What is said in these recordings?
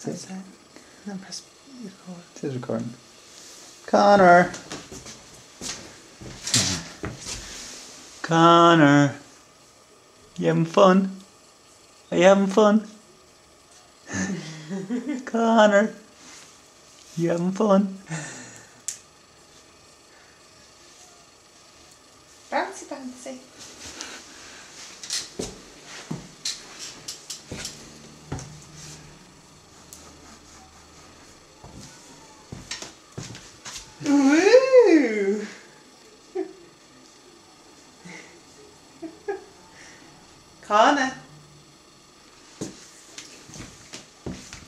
That's it. And then press record. It is recording. Connor! Connor! You having fun? Are you having fun? Connor! You having fun? Bouncy, bouncy. Woo! Connor.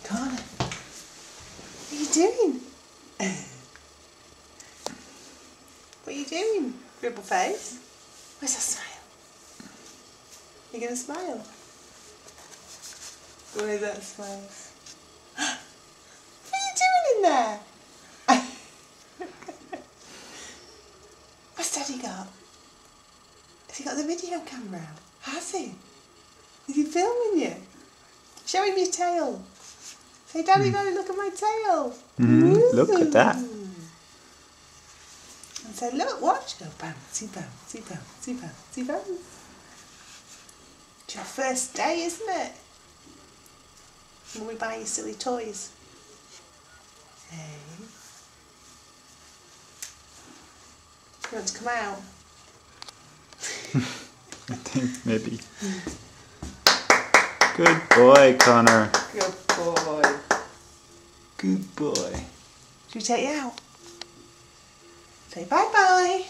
Connor. What are you doing? What are you doing? Dribble face? Where's that smile? Are you going to smile? Where's that smile? What are you doing in there? What's Daddy got? Has he got the video camera out? Has he? Is he filming you? Show him your tail. Say, Daddy, Daddy, look at my tail. Look at that. And say, look, watch. Go bouncy, bouncy, bouncy, bouncy, bouncy. It's your first day, isn't it? When we buy you silly toys. Hey. You want to come out? I think maybe. Good boy, Connor. Good boy. Good boy. Should we take you out? Say bye-bye.